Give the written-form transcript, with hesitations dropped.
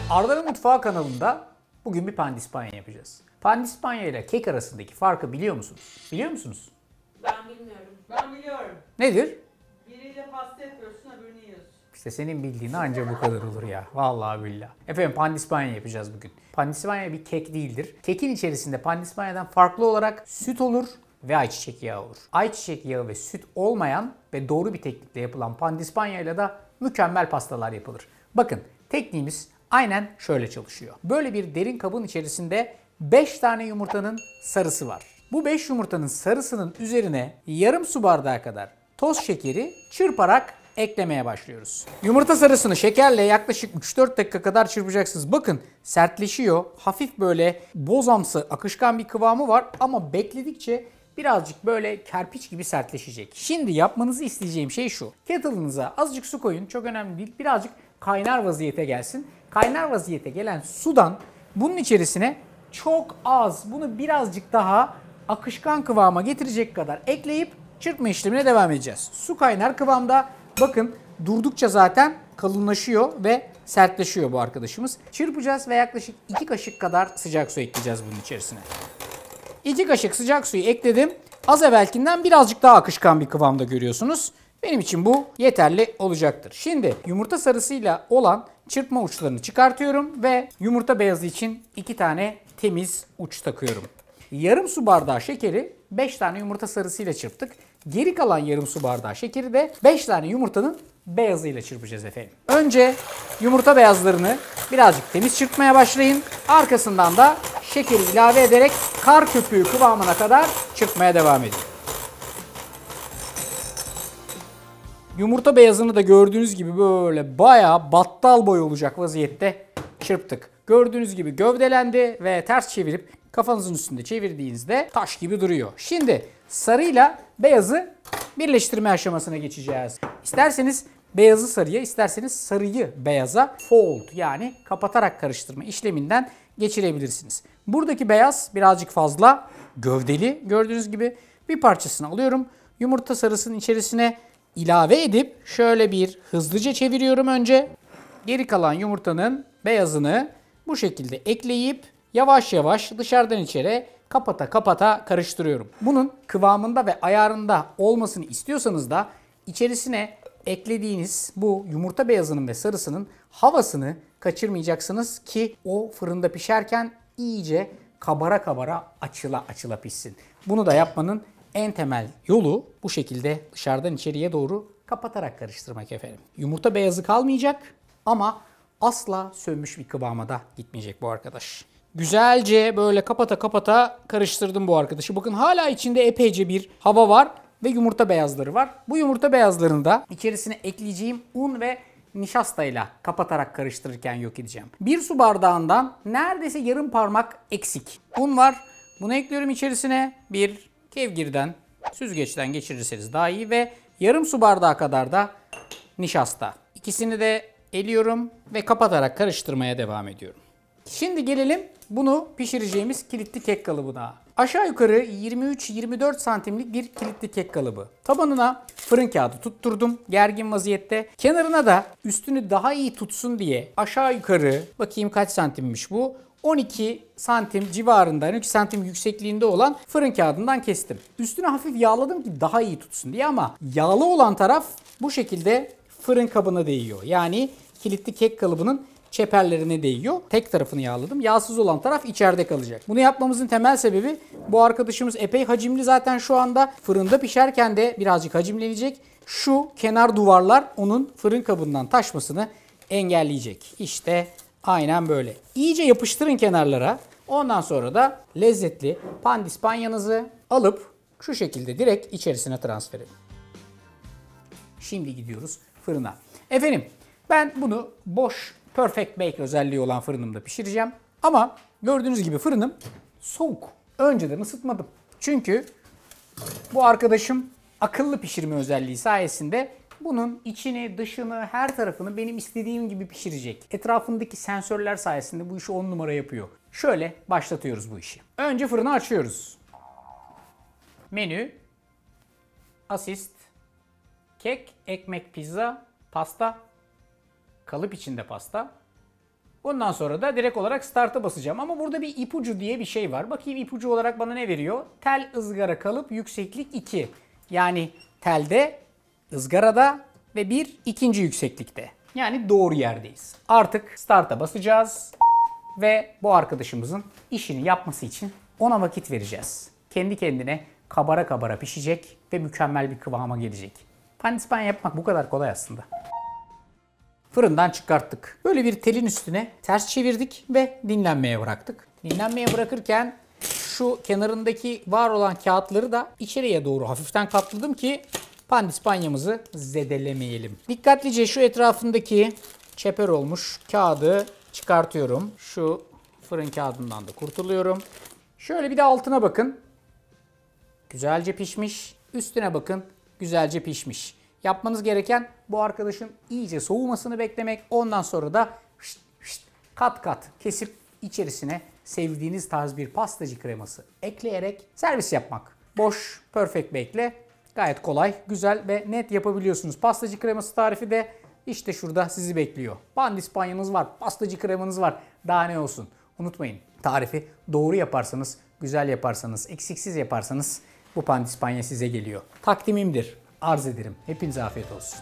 Arda'nın Mutfağı kanalında bugün bir pandispanya yapacağız. Pandispanya ile kek arasındaki farkı biliyor musunuz? Biliyor musunuz? Ben bilmiyorum. Ben biliyorum. Nedir? Biriyle pasta yapıyorsun, öbürünü yiyorsun. İşte senin bildiğin ancak bu kadar olur ya. Vallahi billahi. Efendim pandispanya yapacağız bugün. Pandispanya bir kek değildir. Kekin içerisinde pandispanyadan farklı olarak süt olur ve ayçiçek yağı olur. Ayçiçek yağı ve süt olmayan ve doğru bir teknikle yapılan pandispanya ile de mükemmel pastalar yapılır. Bakın tekniğimiz aynen şöyle çalışıyor. Böyle bir derin kabın içerisinde 5 tane yumurtanın sarısı var. Bu 5 yumurtanın sarısının üzerine yarım su bardağı kadar toz şekeri çırparak eklemeye başlıyoruz. Yumurta sarısını şekerle yaklaşık 3-4 dakika kadar çırpacaksınız. Bakın sertleşiyor. Hafif böyle bozamsı, akışkan bir kıvamı var ama bekledikçe birazcık böyle kerpiç gibi sertleşecek. Şimdi yapmanızı isteyeceğim şey şu. Kettle'ınıza azıcık su koyun. Çok önemli değil. Birazcık kaynar vaziyete gelsin. Kaynar vaziyete gelen sudan bunun içerisine çok az, bunu birazcık daha akışkan kıvama getirecek kadar ekleyip çırpma işlemine devam edeceğiz. Su kaynar kıvamda. Bakın durdukça zaten kalınlaşıyor ve sertleşiyor bu arkadaşımız. Çırpacağız ve yaklaşık 2 kaşık kadar sıcak su ekleyeceğiz bunun içerisine. 2 kaşık sıcak suyu ekledim. Az evvelkinden birazcık daha akışkan bir kıvamda görüyorsunuz. Benim için bu yeterli olacaktır. Şimdi yumurta sarısıyla olan çırpma uçlarını çıkartıyorum ve yumurta beyazı için 2 tane temiz uç takıyorum. Yarım su bardağı şekeri 5 tane yumurta sarısıyla çırptık. Geri kalan yarım su bardağı şekeri de 5 tane yumurtanın beyazıyla çırpacağız efendim. Önce yumurta beyazlarını birazcık temiz çırpmaya başlayın. Arkasından da şekeri ilave ederek kar köpüğü kıvamına kadar çırpmaya devam edin. Yumurta beyazını da gördüğünüz gibi böyle bayağı battal boy olacak vaziyette çırptık. Gördüğünüz gibi gövdelendi ve ters çevirip kafanızın üstünde çevirdiğinizde taş gibi duruyor. Şimdi sarıyla beyazı birleştirme aşamasına geçeceğiz. İsterseniz beyazı sarıya, isterseniz sarıyı beyaza fold yani kapatarak karıştırma işleminden geçirebilirsiniz. Buradaki beyaz birazcık fazla gövdeli. Gördüğünüz gibi bir parçasını alıyorum. Yumurta sarısının içerisine ilave edip şöyle bir hızlıca çeviriyorum önce. Geri kalan yumurtanın beyazını bu şekilde ekleyip yavaş yavaş dışarıdan içeri kapata kapata karıştırıyorum. Bunun kıvamında ve ayarında olmasını istiyorsanız da içerisine eklediğiniz bu yumurta beyazının ve sarısının havasını kaçırmayacaksınız ki o fırında pişerken iyice kabara kabara açıla pişsin. Bunu da yapmanın en temel yolu bu şekilde dışarıdan içeriye doğru kapatarak karıştırmak efendim. Yumurta beyazı kalmayacak ama asla sönmüş bir kıvama da gitmeyecek bu arkadaş. Güzelce böyle kapata kapata karıştırdım bu arkadaşı. Bakın hala içinde epeyce bir hava var ve yumurta beyazları var. Bu yumurta beyazlarını da içerisine ekleyeceğim un ve nişastayla kapatarak karıştırırken yok edeceğim. Bir su bardağından neredeyse yarım parmak eksik un var. Bunu ekliyorum içerisine. Bir kevgirden, süzgeçten geçirirseniz daha iyi ve yarım su bardağı kadar da nişasta. İkisini de eliyorum ve kapatarak karıştırmaya devam ediyorum. Şimdi gelelim bunu pişireceğimiz kilitli kek kalıbına. Aşağı yukarı 23-24 santimlik bir kilitli kek kalıbı. Tabanına fırın kağıdı tutturdum gergin vaziyette. Kenarına da üstünü daha iyi tutsun diye aşağı yukarı bakayım kaç santimmiş bu. 12 santim civarında, 12 santim yüksekliğinde olan fırın kağıdından kestim. Üstünü hafif yağladım ki daha iyi tutsun diye ama yağlı olan taraf bu şekilde fırın kabına değiyor. Yani kilitli kek kalıbının çeperlerine değiyor. Tek tarafını yağladım. Yağsız olan taraf içeride kalacak. Bunu yapmamızın temel sebebi bu arkadaşımız epey hacimli zaten şu anda. Fırında pişerken de birazcık hacimlenecek. Şu kenar duvarlar onun fırın kabından taşmasını engelleyecek. İşte aynen böyle. İyice yapıştırın kenarlara. Ondan sonra da lezzetli pandispanyanızı alıp şu şekilde direkt içerisine transfer edin. Şimdi gidiyoruz fırına. Efendim ben bunu boş Perfect Bake özelliği olan fırınımda pişireceğim. Ama gördüğünüz gibi fırınım soğuk. Önceden ısıtmadım. Çünkü bu arkadaşım akıllı pişirme özelliği sayesinde bunun içini, dışını, her tarafını benim istediğim gibi pişirecek. Etrafındaki sensörler sayesinde bu işi 10 numara yapıyor. Şöyle başlatıyoruz bu işi. Önce fırını açıyoruz. Menü, asist, kek, ekmek, pizza, pasta, kalıp içinde pasta, Ondan sonra da direkt olarak start'a basacağım. Ama burada bir ipucu diye bir şey var. Bakayım ipucu olarak bana ne veriyor? Tel ızgara kalıp yükseklik 2. Yani telde, ızgarada ve bir ikinci yükseklikte. Yani doğru yerdeyiz. Artık start'a basacağız ve bu arkadaşımızın işini yapması için ona vakit vereceğiz. Kendi kendine kabara kabara pişecek ve mükemmel bir kıvama gelecek. Pandispanya yapmak bu kadar kolay aslında. Fırından çıkarttık. Böyle bir telin üstüne ters çevirdik ve dinlenmeye bıraktık. Dinlenmeye bırakırken şu kenarındaki var olan kağıtları da içeriye doğru hafiften katladım ki pandispanyamızı zedelemeyelim. Dikkatlice şu etrafındaki çeper olmuş kağıdı çıkartıyorum. Şu fırın kağıdından da kurtuluyorum. Şöyle bir de altına bakın. Güzelce pişmiş. Üstüne bakın. Güzelce pişmiş. Yapmanız gereken bu arkadaşın iyice soğumasını beklemek. Ondan sonra da kat kat kesip içerisine sevdiğiniz tarz bir pastacı kreması ekleyerek servis yapmak. Boş, perfect bake'le gayet kolay, güzel ve net yapabiliyorsunuz. Pastacı kreması tarifi de işte şurada sizi bekliyor. Pandispanyanız var, pastacı kremanız var. Daha ne olsun? Unutmayın, tarifi doğru yaparsanız, güzel yaparsanız, eksiksiz yaparsanız bu pandispanya size geliyor. Takdimimdir. Arz ederim. Hepinize afiyet olsun.